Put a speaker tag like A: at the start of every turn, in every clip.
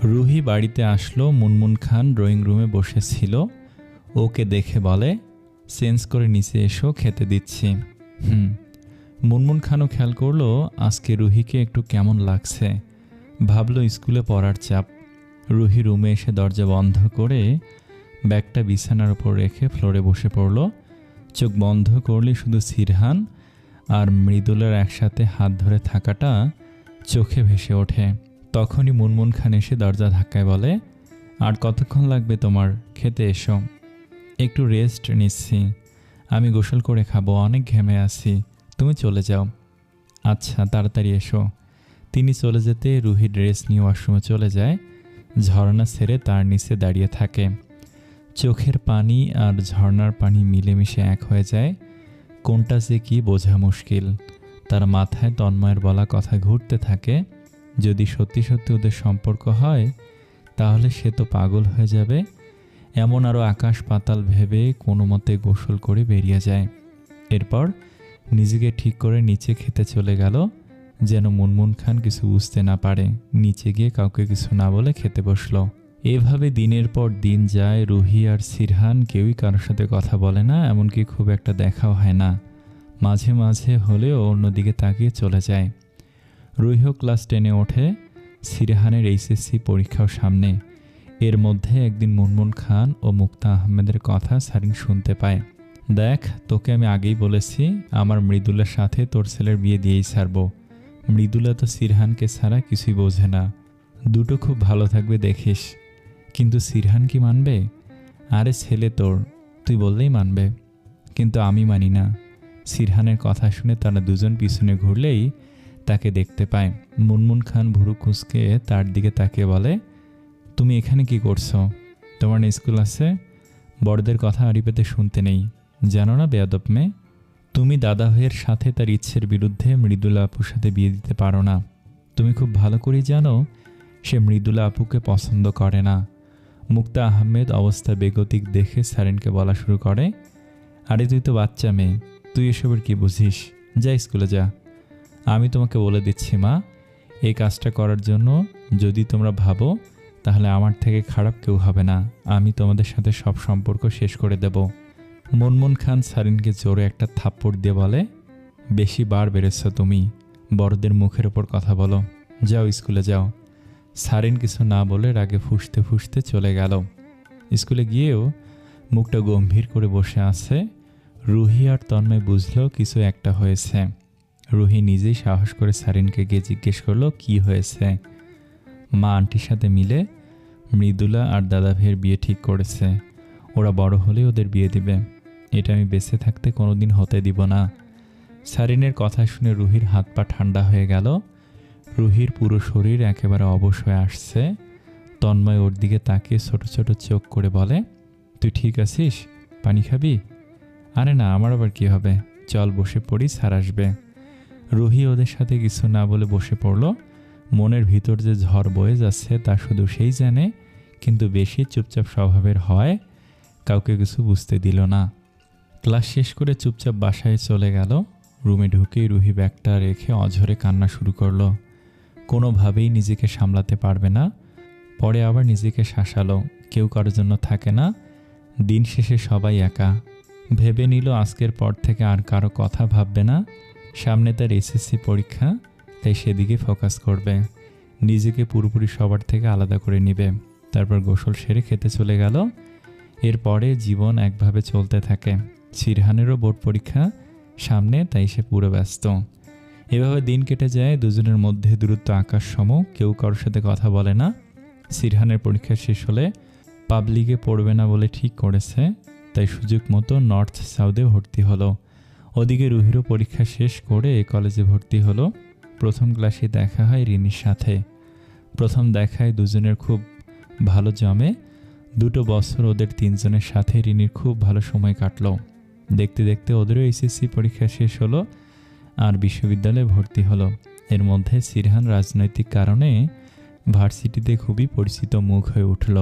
A: রুহি বাড়িতে আসলো। মুনমুন খান ড্রয়িং রুমে বসেছিল। ওকে দেখে বলে, চেঞ্জ করে নিচে এসো, খেতে দিচ্ছি। হুম। মুনমুন খানও খেয়াল করলো আজকে রুহিকে একটু কেমন লাগছে। ভাবলো স্কুলে পড়ার চাপ। রুহি রুমে এসে দরজা বন্ধ করে ব্যাগটা বিছানার উপর রেখে ফ্লোরে বসে পড়ল। চোখ বন্ধ করলে শুধু সিরহান আর মৃদুলার একসাথে হাত ধরে থাকাটা চোখে ভেসে ওঠে। তখনই মুনমুন খান এসে দরজা ধাক্কায় বলে, আর কতক্ষণ লাগবে তোমার? খেতে এসো। একটু রেস্ট নিচ্ছি, আমি গোসল করে খাবো, অনেক ঘেমে আছি, তুমি চলে যাও। আচ্ছা, তাড়াতাড়ি এসো। তিনি চলে যেতে রুহি ড্রেস নিয়ে ওয়াশরুমে চলে যায়। ঝর্ণা ছেড়ে তার নিচে দাঁড়িয়ে থাকে। চোখের পানি আর ঝর্ণার পানি মিলেমিশে এক হয়ে যায়। কোনটা যে কি বোঝা মুশকিল। তার মাথায় তন্ময়ের বলা কথা ঘুরতে থাকে, যদি সত্যি সত্যি ওদের সম্পর্ক হয় তাহলে সে তো পাগল হয়ে যাবে। এমন আরও আকাশ পাতাল ভেবে কোনো মতে গোসল করে বেরিয়ে যায়। এরপর নিজেকে ঠিক করে নিচে খেতে চলে গেল, যেন মুনমুন খান কিছু বুঝতে না পারে। নিচে গিয়ে কাউকে কিছু না বলে খেতে বসলো। এভাবে দিনের পর দিন যায়। রুহি আর সিরহান কেউই কারোর সাথে কথা বলে না, এমনকি খুব একটা দেখাও হয় না। মাঝে মাঝে হলেও অন্যদিকে তাকিয়ে চলে যায়। রুহিও ক্লাস 10-এ ওঠে। সিরহানের এইচএসসি পরীক্ষাও সামনে। এর মধ্যে একদিন মুনমুন খান ও মুক্তা আহমেদের কথা সারিন শুনতে পায়। দেখ, তোকে আমি আগেই বলেছি আমার মৃদুলার সাথে তোর ছেলের বিয়ে দিয়েই ছাড়ব। মৃদুলা তো সিরহানকে ছাড়া কিছুই বোঝে না। দুটো খুব ভালো থাকবে দেখিস। কিন্তু সিরহান কি মানবে? আরে ছেলে তোর, তুই বললেই মানবে। কিন্তু আমি মানি না। সিরহানের কথা শুনে তারা দুজন পিছনে ঘুরলেই তাকে দেখতে পায়। মুনমুন খান ভুরু কুঁচকে তার দিকে তাকিয়ে বলে, তুমি এখানে কি করছো? তোমার না স্কুল আছে? বড়দের কথা আড়ি পেতে শুনতে নেই, জানো না বেয়াদব মেয়ে? তুমি দাদা ভাইয়ের সাথে তার ইচ্ছের বিরুদ্ধে মৃদুলা আপুর সাথে বিয়ে দিতে পারো না। তুমি খুব ভালো করেই জানো সে মৃদুলা আপুকে পছন্দ করে না। মুক্তা আহমেদ অবস্থা বেগতিক দেখে সারিনকে বলা শুরু করে, আরে তুই তো বাচ্চা মেয়ে, তুই এসবের কি বুঝিস? যা স্কুলে যা। আমি তোমাকে বলে দিচ্ছি মা, এই কাজটা করার জন্য যদি তোমরা ভাবো তাহলে আমার থেকে খারাপ কেউ হবে না। আমি তোমাদের সাথে সব সম্পর্ক শেষ করে দেব। মুনমুন খান সারিনকে জোরে একটা থাপ্পড় দিয়ে বলে, বেশি বার বেড়েছ তুমি, বড়দের মুখের ওপর কথা বলো, যাও স্কুলে যাও। সারিন কিছু না বলে রাগে ফুঁসতে ফুঁসতে চলে গেল। স্কুলে গিয়েও মুখটা গম্ভীর করে বসে আছে। রুহি আর তন্ময় বুঝলো কিছু একটা হয়েছে। রুহি নিজেই সাহস করে সারিনকে গিয়ে জিজ্ঞেস করলো কি হয়েছে। মা আন্টির সাথে মিলে মৃদুলা আর দাদা ভাইয়ের বিয়ে ঠিক করেছে। ওরা বড় হলে ওদের বিয়ে দিবে। এটা আমি বেঁচে থাকতে কোনোদিন হতে দিব না। সারিনের কথা শুনে রুহির হাত পা ঠান্ডা হয়ে গেল। রুহির পুরো শরীর একেবারে অবশ হয়ে আসছে। তন্ময় ওর দিকে তাকিয়ে ছোট ছোট চোখ করে বলে, তুই ঠিক আছিস? পানি খাবি? আরে না, আমার আবার কি হবে, চল বসে পড়ি, স্যার আসবে। রুহি ওদের সাথে কিছু না বলে বসে পড়ল। মনের ভিতর যে ঝড় বয়ে যাচ্ছে তা শুধু সেই জানে, কিন্তু বেশি চুপচাপ স্বভাবের হয়, কাউকে কিছু বুঝতে দিল না। ক্লাস শেষ করে চুপচাপ বাসায় চলে গেল। রুমে ঢুকেই রুহি ব্যাগটা রেখে অঝরে কান্না শুরু করলো। কোনোভাবেই নিজেকে সামলাতে পারবে না। পরে আবার নিজেকে শাসালো, কেউ কারোর জন্য থাকে না, দিন শেষে সবাই একা। ভেবে নিল আজকের পর থেকে আর কারো কথা ভাববে না। সামনে তার এসএসসি পরীক্ষা, তাই সেদিকে ফোকাস করবে। নিজেকে পুরোপুরি সবার থেকে আলাদা করে নেবে। তারপর গোসল সেরে খেতে চলে গেল। এরপরে জীবন একভাবে চলতে থাকে। সিরহানেরও বোর্ড পরীক্ষা সামনে, তাই সে পুরো ব্যস্ত। এভাবে দিন কেটে যায়। দুজনের মধ্যে দূরত্ব আকাশ সম। কেউ কারোর সাথে কথা বলে না। সিরহানের পরীক্ষা শেষ হলে পাবলিকে পড়বে না বলে ঠিক করেছে, তাই সুযোগ মতো নর্থ সাউথে ভর্তি হলো। ওদিকে রুহিরও পরীক্ষা শেষ করে এই কলেজে ভর্তি হলো। প্রথম ক্লাসে দেখা হয় রিনির সাথে। প্রথম দেখায় দুজনের খুব ভালো জমে। 2 বছর ওদের তিনজনের সাথে রিনির খুব ভালো সময় কাটলো। দেখতে দেখতে ওদেরও এইচএসসি পরীক্ষা শেষ হলো আর বিশ্ববিদ্যালয়ে ভর্তি হলো। এর মধ্যে সিরহান রাজনৈতিক কারণে ভার্সিটিতে খুবই পরিচিত মুখ হয়ে উঠল।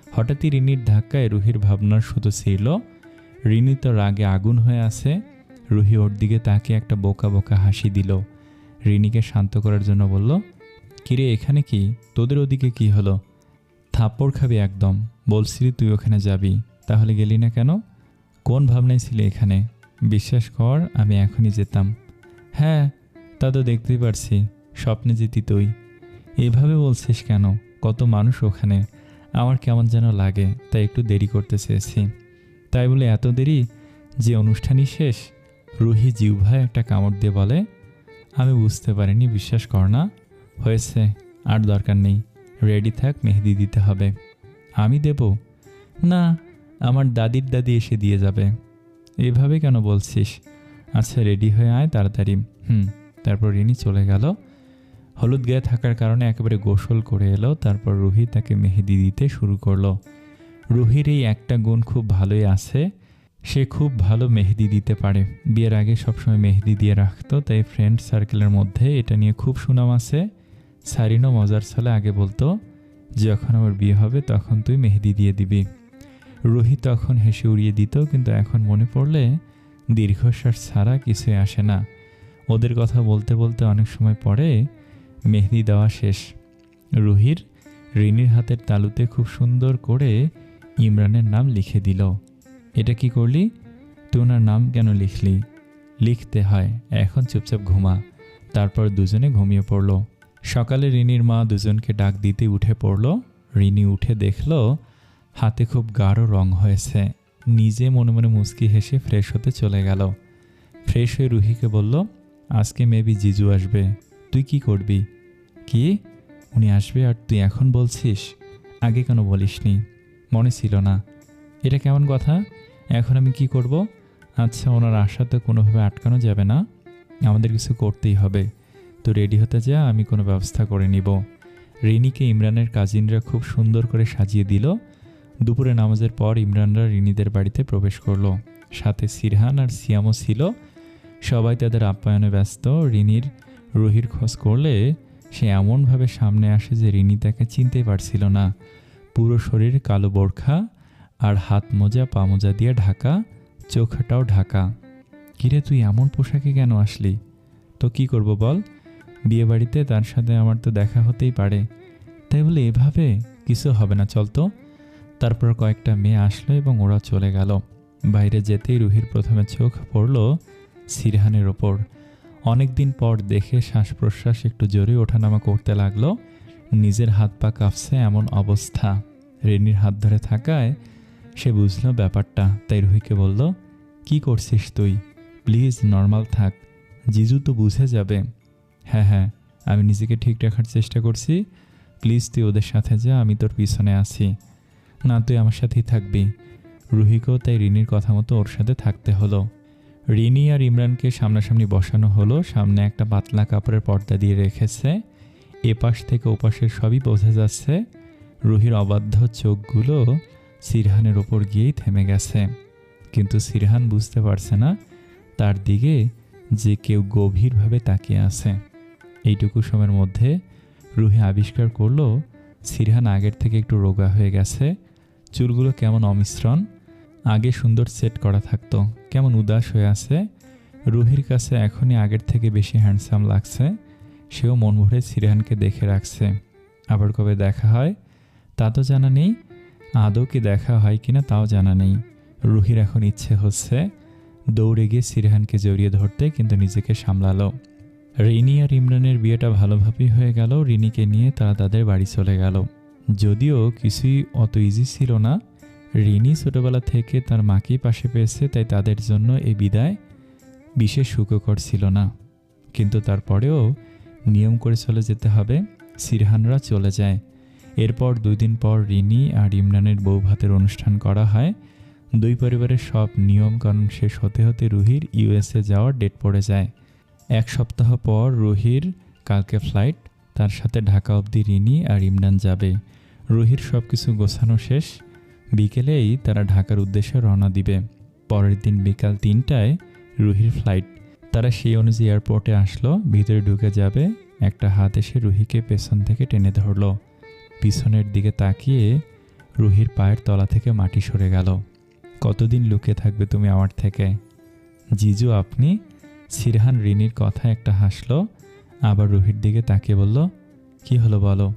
A: হঠাৎই রিনির ধাক্কায় রুহির ভাবনার শুধু ছিল। রিনি তো রাগে আগুন হয়ে আছে। রুহি ওর দিকে তাকিয়ে একটা বোকা বোকা হাসি দিল। রিনিকে শান্ত করার জন্য বলল, কিরে এখানে কি? তোদের ওদিকে কি হলো? থাপ্পড় খাবি একদম। বলছিলি তুই ওখানে যাবি, তাহলে গেলি না কেন? কোন ভাবনায় ছিলে এখানে? বিশ্বাস কর আমি এখনই যেতাম। হ্যাঁ, তা তো দেখতেই পারছি, স্বপ্নে যেতি তুই। এভাবে বলছিস কেন? কত মানুষ ওখানে, আমার কেমন যেন লাগে, তাই একটু দেরি করতে চেয়েছি। তাই বলে এত দেরি যে অনুষ্ঠানই শেষ? রুহি জিহ্বায় একটা কামড় দিয়ে বলে। আমি বুঝতে পারিনি, বিশ্বাস কর না। হয়েছে, আর দরকার নেই। রেডি থাক, মেহেদি দিতে হবে। আমি দেব? না, আমার দাদির দাদি এসে দিয়ে যাবে। এভাবে কেন বলছিস? আচ্ছা রেডি হয়ে আয় তাড়াতাড়ি। তারপর রিনি চলে গেল। হলুদ গায়ে থাকার কারণে একেবারে গোসল করে এলো। তারপর রুহি তাকে মেহেদি দিতে শুরু করলো। রুহির এই একটা গুণ খুব ভালোই আছে, সে খুব ভালো মেহেদি দিতে পারে। বিয়ের আগে সবসময় মেহেদি দিয়ে রাখতো, তাই ফ্রেন্ড সার্কেলের মধ্যে এটা নিয়ে খুব সুনাম আছে। সারিনও মজার ছলে আগে বলতো, যখন আমার বিয়ে হবে তখন তুই মেহেদি দিয়ে দিবি। রুহি তখন হেসে উড়িয়ে দিত, কিন্তু এখন মনে পড়লে দীর্ঘশ্বাস ছাড়া কিছুই আসে না। ওদের কথা বলতে বলতে অনেক সময় পরে মেহেদি দেওয়া শেষ। রুহির রিনির হাতের তালুতে খুব সুন্দর করে ইমরানের নাম লিখে দিল। এটা কি করলি? তুই ওনার নাম কেন লিখলি? লিখতে হয়, এখন চুপচাপ ঘুমা। তারপর দুজনে ঘুমিয়ে পড়ল। সকালে রিনির মা দুজনকে ডাক দিতে উঠে পড়ল। রিনি উঠে দেখল হাতে খুব গাঢ় রং হয়েছে। নিজে মনে মনে মুচকি হেসে ফ্রেশ হতে চলে গেল। ফ্রেশ হয়ে রুহিকে বলল, আজকে মেবি জিজু আসবে, তুই কি করবি? কি? উনি আসবে আর তুই এখন বলছিস? আগে কেন বলিসনি? মনে ছিল না। এটা কেমন কথা? এখন আমি কি করব? আচ্ছা, ওনার আশা তো কোনোভাবে আটকানো যাবে না, আমাদের কিছু করতেই হবে। তো রেডি হতে যা, আমি কোনো ব্যবস্থা করে নিব। রিনিকে ইমরানের কাজিনরা খুব সুন্দর করে সাজিয়ে দিল। দুপুরে নামাজের পর ইমরানরা রিনিদের বাড়িতে প্রবেশ করলো। সাথে সিরহান আর সিয়ামও ছিল। সবাই তাদের আপ্যায়নে ব্যস্ত। রুহির খোঁজ করলে সে এমনভাবে সামনে আসে যে রিনি তাকে চিনতেই পারছিল না। পুরো শরীর কালো বোরখা আর হাত মোজা পা মোজা দিয়ে ঢাকা, চোখটাও ঢাকা। কিরে তুই এমন পোশাকে কেন আসলি? তো কি করব বল, বিয়ে বাড়িতে তার সাথে আমার তো দেখা হতেই পারে। তাই বলে এভাবে? কিছু হবে না, চল তো। তারপর কয়েকটা মেয়ে আসলো এবং ওরা চলে গেল। বাইরে যেতেই রুহির প্রথমে চোখ পড়ল সিরহানের ওপর। অনেকদিন পর দেখে শ্বাস প্রশ্বাস একটু জোরে ওঠানামা করতে লাগলো। নিজের হাত পা কাঁপছে এমন অবস্থা। রেনির হাত ধরে থাকায় সে বুঝলো ব্যাপারটা, তাই রুহিকে বলল, কি করছিস তুই? প্লিজ নর্মাল থাক, জিজু তো বুঝে যাবে। হ্যাঁ, আমি নিজেকে ঠিক রাখার চেষ্টা করছি। প্লিজ তুই ওদের সাথে যা, আমি তোর পিছনে আছি। না, তুই আমার সাথেই থাকবি। রুহিকেও তাই রিনির কথা মতো ওর সাথে থাকতে হলো। রিনি আর ইমরানকে সামনাসামনি বসানো হলো। সামনে একটা পাতলা কাপড়ের পর্দা দিয়ে রেখেছে। এপাশ থেকে ওপাশের সবই বোঝা যাচ্ছে। রুহির অবাধ্য চোখগুলো সিরহানের ওপর গিয়েই থেমে গেছে, কিন্তু সিরহান বুঝতে পারছে না তার দিকে যে কেউ গভীরভাবে তাকিয়ে আছে। এইটুকু সময়ের মধ্যে রুহি আবিষ্কার করলো সিরহান আগের থেকে একটু রোগা হয়ে গেছে। চুলগুলো কেমন অমিশ্রণ, আগে সুন্দর সেট করা থাকতো, কেমন উদাস হয়ে আছে। রুহির কাছে এখনই আগের থেকে বেশি হ্যান্ডসাম লাগছে। সেও মন ভরে সিরহানকে দেখে রাখছে। আবার কবে দেখা হয় তা তো জানা নেই, আদৌ কি দেখা হয় কিনা তাও জানা নেই। রুহির এখন ইচ্ছে হচ্ছে দৌড়ে গিয়ে সিরহানকে জড়িয়ে ধরতে, কিন্তু নিজেকে সামলালো। রিনি আর ইমরানের বিয়েটা ভালোভাবেই হয়ে গেল। রিনিকে নিয়ে তারা তাদের বাড়ি চলে গেল। যদিও কিছুই অত ইজি ছিল না। রিনি ছোটবেলা থেকে তার মাকেই পাশে পেয়েছে, তাই তাদের জন্য এই বিদায় বিশেষ সুখকর ছিল না। কিন্তু তারপরেও নিয়ম করে চলে যেতে হবে। সিরহানরা চলে যায়। এরপর 2 দিন পর রিনি আর ইমরানের বউ ভাতের অনুষ্ঠান করা হয়। দুই পরিবারের সব নিয়মকানুন শেষ হতে হতে রুহির ইউএসএ যাওয়ার ডেট পড়ে যায়। 1 সপ্তাহ পর রুহির কালকে ফ্লাইট। তার সাথে ঢাকা অবধি রিনি আর ইমরান যাবে। রুহির সব কিছু গোছানো শেষ। বিকেলেই তারা ঢাকার উদ্দেশ্যে রওনা দিবে। পরের দিন বিকাল 3টায় রুহির ফ্লাইট। তারা সেই অনুযায়ী এয়ারপোর্টে আসলো। ভিতরে ঢুকে যাবে, একটা হাত এসে রুহিকে পেছন থেকে টেনে ধরল। পিছনের দিকে তাকিয়ে রুহির পায়ের তলা থেকে মাটি সরে গেল। কতদিন লুকিয়ে থাকবে তুমি আমার থেকে? জিজু আপনি? সিরহান রিনির কথা একটা হাসলো, আবার রুহির দিকে তাকিয়ে বলল, কি হলো বলো?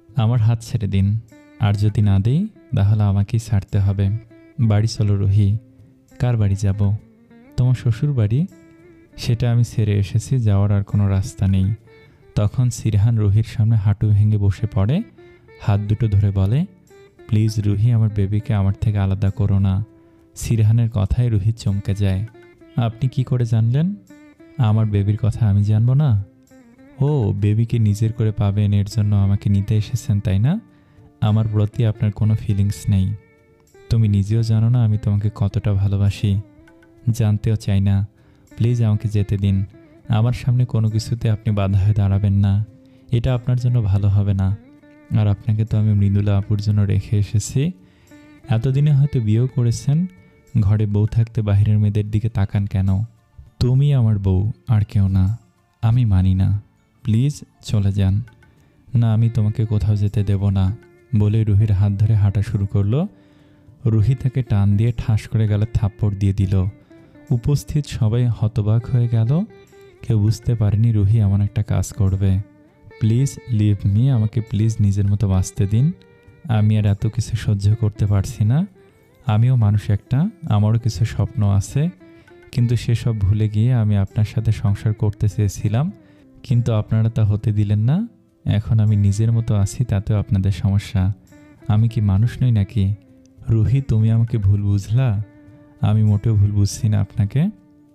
A: আমার হাত ছেড়ে দিন, আর যদি না দিই তাহলে আমাকেই ছাড়তে হবে। বাড়ি চলো রুহি। কার বাড়ি যাব? তোমার শ্বশুর বাড়ি। সেটা আমি ছেড়ে এসেছি, যাওয়ার আর কোনো রাস্তা নেই। তখন সিরহান রুহির সামনে হাঁটু ভেঙে বসে পড়ে, হাত দুটো ধরে বলে, প্লিজ রুহি, আমার বেবিকে আমার থেকে আলাদা করো না। সিরহানের কথায় রুহি চমকে যায়। আপনি কি করে জানলেন? আমার বেবির কথা আমি জানবো না? ও, বেবিকে নিজের করে পাবেন এর জন্য আমাকে নিতে এসেছেন, তাই না? আমার প্রতি আপনার কোনো ফিলিংস নেই। তুমি নিজেও জানো না আমি তোমাকে কতটা ভালোবাসি। জানতেও চাই না। প্লিজ আমাকে যেতে দিন। আমার সামনে কোনো কিছুতে আপনি বাধা হয়ে দাঁড়াবেন না। এটা আপনার জন্য ভালো হবে না। আর আপনাকে তো আমি মৃদুলা আপুর জন্য রেখে এসেছি। এতদিনে হয়তো বিয়েও করেছেন। ঘরে বউ থাকতে বাহিরের মেয়েদের দিকে তাকান কেন? তুমি আমার বউ, আর কেউ না। আমি মানি না। প্লিজ চলে যান। না, আমি তোমাকে কোথাও যেতে দেব না, বলে রুহির হাত ধরে হাঁটা শুরু করলো। রুহি তাকে টান দিয়ে ঠাস করে গালে থাপ্পড় দিয়ে দিল। উপস্থিত সবাই হতবাক হয়ে গেল। কেউ বুঝতে পারেনি রুহি এমন একটা কাজ করবে। প্লিজ লিভ মি, আমাকে প্লিজ নিজের মতো বাঁচতে দিন। আমি আর এত কিছু সহ্য করতে পারছি না। আমিও মানুষ একটা, আমারও কিছু স্বপ্ন আছে। কিন্তু সেসব ভুলে গিয়ে আমি আপনার সাথে সংসার করতে চেয়েছিলাম, কিন্তু আপনারা তা হতে দিলেন না। এখন আমি নিজের মতো আছি, তাতেও আপনাদের সমস্যা। আমি কি মানুষ নই নাকি? রুহি, তুমি আমাকে ভুল বুঝলা। আমি মোটেও ভুল বুঝছি না আপনাকে,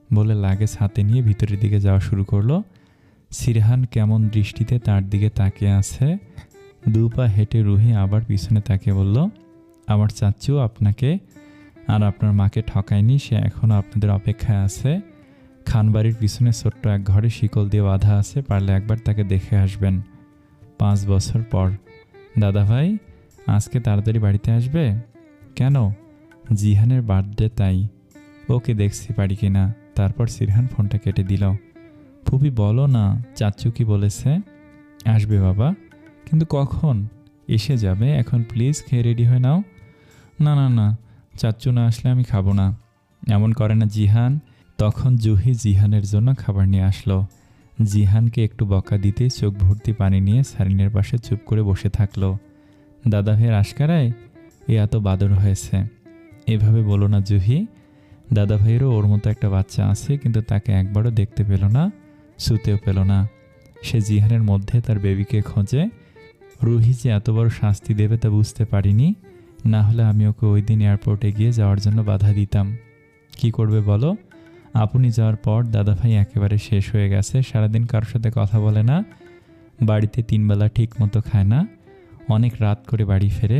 A: বলে লাগেজ হাতে নিয়ে ভিতরের দিকে যাওয়া শুরু করলো। সিরহান কেমন দৃষ্টিতে তার দিকে তাকিয়ে আছে। 2 পা হেঁটে রুহি আবার পিছনে তাকিয়ে বলল, আমার চাচ্চু আপনাকে আর আপনার মাকে ঠকায়নি, সে এখনও আপনাদের অপেক্ষায় আছে। খানবাড়ির পিছনে ছোট্ট এক ঘরে শিকল দিয়ে বাঁধা আছে, পারলে একবার তাকে দেখে আসবেন। 5 বছর পর। দাদা ভাই, আজকে তাড়াতাড়ি বাড়িতে আসবে? কেন? জিহানের বার্থডে, তাই। ওকে দেখছি পারি কিনা। তারপর সিরহান ফোনটা কেটে দিল। ফুপি বলো না, চাচ্চু কি বলেছে? আসবে বাবা, কিন্তু কখন? এসে যাবে এখন। প্লিজ খেয়ে রেডি হয়ে নাও। না না না, চাচ্চু না আসলে আমি খাবো না। এমন করে না জিহান। তখন জুহি জিহানের জন্য খাবার নিয়ে আসলো। জিহানকে একটু বকা দিতেই চোখ ভর্তি পানি নিয়ে সারিনের পাশে চুপ করে বসে থাকলো। দাদা ভাইয়ের আশকারায় এত বাদর হয়েছে। এভাবে বলো না জুহি। দাদা ভাইয়েরও ওর মতো একটা বাচ্চা আছে, কিন্তু তাকে একবারও দেখতে পেল না, শুতেও পেল না। সে জিহানের মধ্যে তার বেবিকে খোঁজে। রুহি যে এত বড় শাস্তি দেবে তা বুঝতে পারিনি। না হলে আমি ওকে ওই দিন এয়ারপোর্টে গিয়ে যাওয়ার জন্য বাধা দিতাম। কি করবে বলো? আপনি যাওয়ার পর দাদাভাই একেবারে শেষ হয়ে গেছে। সারাদিন কারোর সাথে কথা বলে না, বাড়িতে 3 বেলা ঠিক মতো খায় না, অনেক রাত করে বাড়ি ফেরে।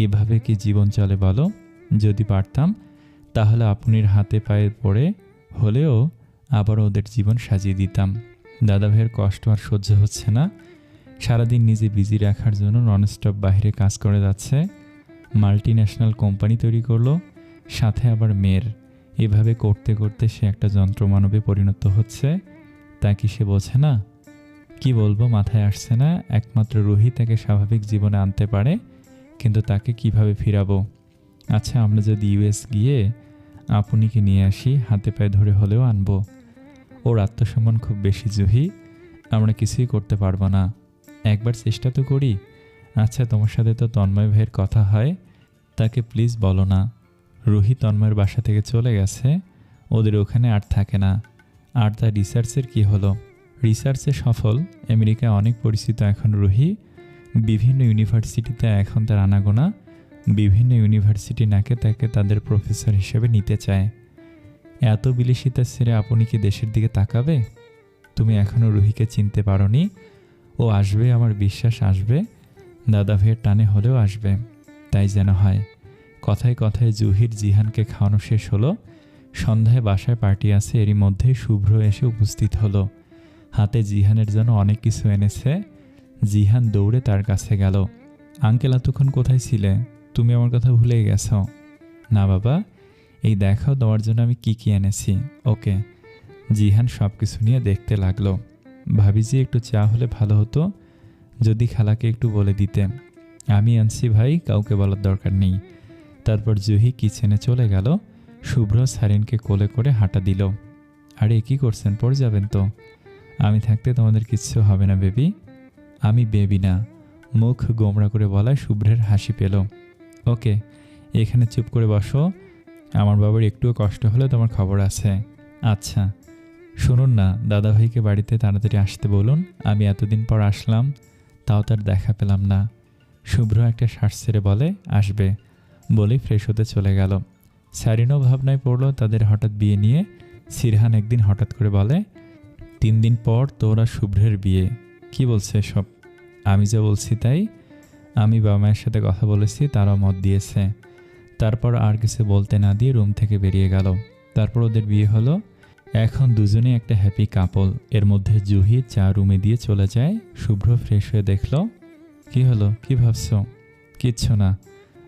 A: এভাবে কি জীবন চলে বলো? যদি পারতাম তাহলে আপনির হাতে পায়ে পড়ে হলেও আবার ওদের জীবন সাজিয়ে দিতাম। দাদাভাইয়ের কষ্ট আর সহ্য হচ্ছে না। সারাদিন নিজে বিজি রাখার জন্য ননস্টপ বাইরে কাজ করে যাচ্ছে। মাল্টি ন্যাশনাল কোম্পানি তৈরি করলো, সাথে আবার মেয়ের। এভাবে করতে করতে সে একটা যন্ত্রমানবে পরিণত হচ্ছে। তা কি সে বোঝে না? কি বলবো, মাথায় আসছে না। একমাত্র রুহি তাকে স্বাভাবিক জীবনে আনতে পারে, কিন্তু তাকে কিভাবে ফিরাবো? আচ্ছা, আমরা যদি ইউএস গিয়ে আপনিকে নিয়ে আসি, হাতে পায়ে ধরে হলেও আনবো। ওর আত্মসম্মান খুব বেশি জুহি, আমরা কিছুই করতে পারবো না। একবার চেষ্টা তো করি। আচ্ছা, তোমার সাথে তো তন্ময় ভাইয়ের কথা হয়, তাকে প্লিজ বলো না। রুহি তন্ময়ের বাসা থেকে চলে গেছে, ওদের ওখানে আর থাকে না। আর তার রিসার্চের কি হলো? রিসার্চে সফল, আমেরিকায় অনেক পরিচিত এখন রুহি। বিভিন্ন ইউনিভার্সিটিতে এখন তার আনাগোনা। বিভিন্ন ইউনিভার্সিটি নাকি তাকে তাদের প্রফেসর হিসেবে নিতে চায়। এত বিলাসিতা ছেড়ে আপনি কি দেশের দিকে তাকাবে? তুমি এখনও রুহিকে চিনতে পারোনি। ও আসবে, আমার বিশ্বাস আসবে। দাদা ভাইয়ের টানে হলেও আসবে, তাই যেন হয়। কথায় কথায় জুহির জিহানকে খাওয়ানো শেষ হলো। সন্ধ্যায় বাসায় পার্টি আছে, এরই মধ্যেই শুভ্র এসে উপস্থিত হলো। হাতে জিহানের জন্য অনেক কিছু এনেছে। জিহান দৌড়ে তার কাছে গেল। আঙ্কেল, এতক্ষণ কোথায় ছিলে? তুমি আমার কথা ভুলেই গেছ? না বাবা, এই দেখাও তোমার জন্য আমি কি কি এনেছি। ওকে। জিহান সব কিছু নিয়ে দেখতে লাগলো। ভাবিজি, একটু চা হলে ভালো হতো, যদি খালাকে একটু বলে দিতে। আমি আনছি ভাই, কাউকে বলার দরকার নেই। তারপর জুহি কিচেনে চলে গেল। শুভ্র সারিনকে কোলে করে হাঁটা দিল। আরে কি করছেন, পড়ে যাবেন তো। আমি থাকতে তোমাদের কিচ্ছু হবে না বেবি। আমি বেবি না। মুখ গোমড়া করে বলায় শুভ্রের হাসি পেল। ওকে, এখানে চুপ করে বসো। আমার বাবার একটুও কষ্ট হলে তোমার খবর আছে। আচ্ছা, শুনুন না, দাদাভাইকে বাড়িতে তাড়াতাড়ি আসতে বলুন। আমি এতদিন পর আসলাম, তাও তার দেখা পেলাম না। শুভ্র একটা শ্বাস ছেড়ে বলে, আসবে। বলেই ফ্রেশ হতে চলে গেল। সারিনও ভাবনায় পড়ল তাদের হঠাৎ বিয়ে নিয়ে। সিরহান একদিন হঠাৎ করে বলে, 3 দিন পর তোরা শুভ্রের বিয়ে। কি বলছে সব? আমি যা বলছি তাই। আমি বাবা মায়ের সাথে কথা বলেছি, তারাও মত দিয়েছে। তারপর আর কিছু বলতে না দিয়ে রুম থেকে বেরিয়ে গেল। তারপর ওদের বিয়ে হলো। এখন দুজনেই একটা হ্যাপি কাপল। এর মধ্যে জুহি চা রুমে দিয়ে চলে যায়। শুভ্র ফ্রেশ হয়ে দেখল। কি হলো, কি ভাবছো? কিচ্ছু না।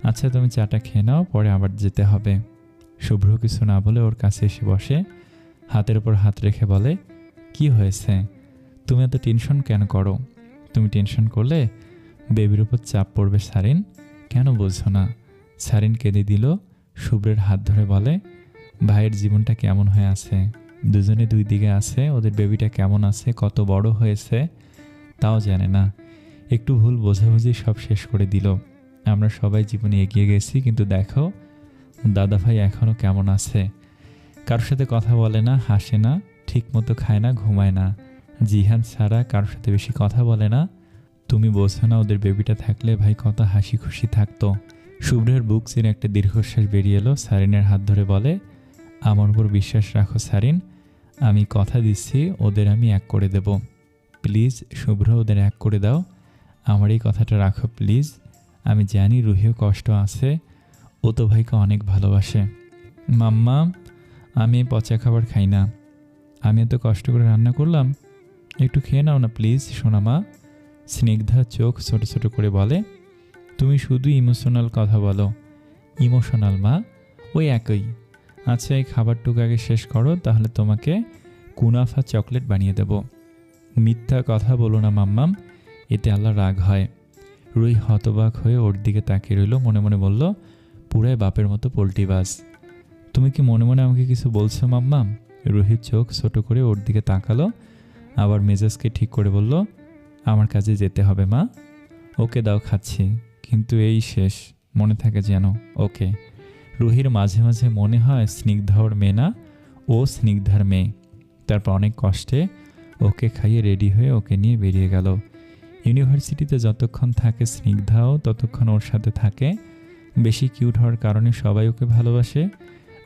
A: আচ্ছা, তুমি চাটা খেয়ে নাও, পরে আবার যেতে হবে। শুভ্র কিছু না বলে ওর কাছে এসে বসে, হাতের উপর হাত রেখে বলে, কি হয়েছে? তুমি এত টেনশন কেন করো? তুমি টেনশন করলে বেবির উপর চাপ পড়বে সারিন। কেন বোঝো না? সারিন কেঁদে দিল। শুভ্রের হাত ধরে বলে, ভাইয়ের জীবনটা কেমন হয়ে আছে? দুজনে দুই দিকে আছে। ওদের বেবিটা কেমন আছে, কত বড় হয়েছে তাও জানে না। একটু ভুল বোঝাবুঝি সব শেষ করে দিল। আমরা সবাই জীবনে এগিয়ে গেছি, কিন্তু দেখো দাদাভাই এখনও কেমন আছে। কারোর সাথে কথা বলে না, হাসে না, ঠিক মতো খায় না, ঘুমায় না। জিহান ছাড়া কারোর সাথে বেশি কথা বলে না। তুমি বোঝো না, ওদের বেবিটা থাকলে ভাই কত হাসি খুশি থাকতো। শুভ্রের বুক চিরে একটা দীর্ঘশ্বাস বেরিয়ে এলো। সারিনের হাত ধরে বলে, আমার উপর বিশ্বাস রাখো সারিন, আমি কথা দিচ্ছি ওদের আমি এক করে দেব। প্লিজ শুভ্র, ওদের এক করে দাও। আমার এই কথাটা রাখো প্লিজ। আমি জানি রুহিও কষ্ট আছে, ও তো ভাইকে অনেক ভালোবাসে। মাম্মা, আমি পচা খাবার খাই না। আমি এত কষ্ট করে রান্না করলাম, একটু খেয়ে নাও না প্লিজ সোনা মা। স্নিগ্ধা চোখ ছোট ছোট করে বলে, তুমি শুধু ইমোশনাল কথা বলো। ইমোশনাল মা? ওই একই। আচ্ছা, এই খাবারটুকু আগে শেষ করো, তাহলে তোমাকে কুনাফা চকলেট বানিয়ে দেব। মিথ্যা কথা বলো না মাম্মাম, এতে আল্লাহ রাগ হয়। রুই হতবাক হয়ে ওর দিকে তাকিয়ে রইল। মনে মনে বলল, পুরাই বাপের মতো পোল্ট্রিবাজ। তুমি কি মনে মনে আমাকে কিছু বলছো মাম্মাম? রুহির চোখ ছোট করে ওর দিকে তাকালো, আবার মেজাজকে ঠিক করে বলল, আমার কাজে যেতে হবে মা। ওকে দাও, খাচ্ছি, কিন্তু এই শেষ, মনে থাকে যেন। ওকে। রুহির মাঝে মাঝে মনে হয় স্নিগ্ধা ওর মেয়ে না, ও স্নিগ্ধার মেয়ে। তারপর অনেক কষ্টে ওকে খাইয়ে রেডি হয়ে ওকে নিয়ে বেরিয়ে গেল। ইউনিভার্সিটিতে যতক্ষণ থাকে স্নিগ্ধাও ততক্ষণ ওর সাথে থাকে। বেশি কিউট হওয়ার কারণে সবাই ওকে ভালোবাসে।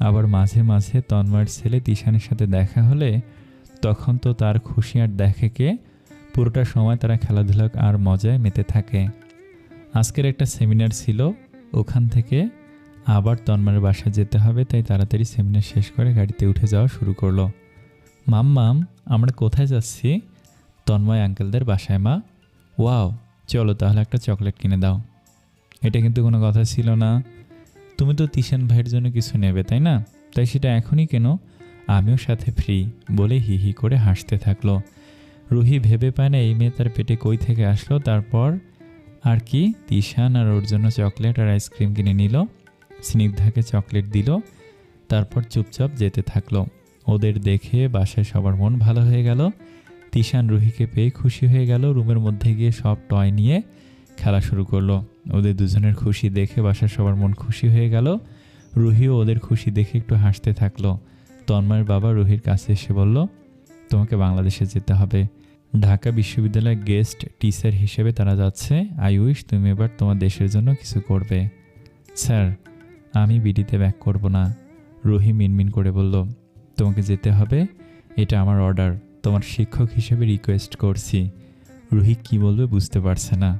A: আবার মাঝে মাঝে তন্ময়ের ছেলে তিশানের সাথে দেখা হলে তখন তো তার খুশি আর দেখে কে। পুরোটা সময় তারা খেলাধুলা আর মজায় মেতে থাকে। আজকের একটা সেমিনার ছিল, ওখান থেকে আবার তন্ময়ের বাসায় যেতে হবে, তাই তাড়াতাড়ি সেমিনার শেষ করে গাড়িতে উঠে যাওয়া শুরু করলো। মাম্মাম, আমরা কোথায় যাচ্ছি? তন্ময় আঙ্কেলদের বাসায় মা। ওয়াও, চলো তাহলে একটা চকলেট কিনে দাও। এটা কিন্তু কোনো কথা ছিল না। তুমি তো তিশান ভাইয়ের জন্য কিছু নেবে তাই না? তাই সেটা এখনই কেন, আমিও সাথে ফ্রি। বলে হি হি করে হাসতে থাকলো। রুহি ভেবে পায় না এই মেয়ে তার পেটে কই থেকে আসলো। তারপর আর কি, তিশান আর ওর জন্য চকলেট আর আইসক্রিম কিনে নিল। স্নিগ্ধাকে চকলেট দিল, তারপর চুপচাপ যেতে থাকলো। ওদের দেখে বাসায় সবার মন ভালো হয়ে গেল। তিশান রুহিকে পেয়ে খুশি হয়ে গেল। রুমের মধ্যে গিয়ে সব টয় নিয়ে খেলা শুরু করলো। ওদের দুজনের খুশি দেখে বাসার সবার মন খুশি হয়ে গেল। রুহিও ওদের খুশি দেখে একটু হাসতে থাকলো। তন্ময়ের বাবা রুহির কাছে এসে বলল, তোমাকে বাংলাদেশে যেতে হবে। ঢাকা বিশ্ববিদ্যালয়ের গেস্ট টিচার হিসেবে তারা যাচ্ছে। আই উইশ তুমি এবার তোমার দেশের জন্য কিছু করবে। স্যার, আমি বিডিতে ব্যাক করব না। রুহি মিনমিন করে বলল, তোমাকে যেতে হবে, এটা আমার অর্ডার। তোমার শিক্ষক হিসেবে রিকোয়েস্ট করছি। রুহি কি বলবে বুঝতে পারছে না।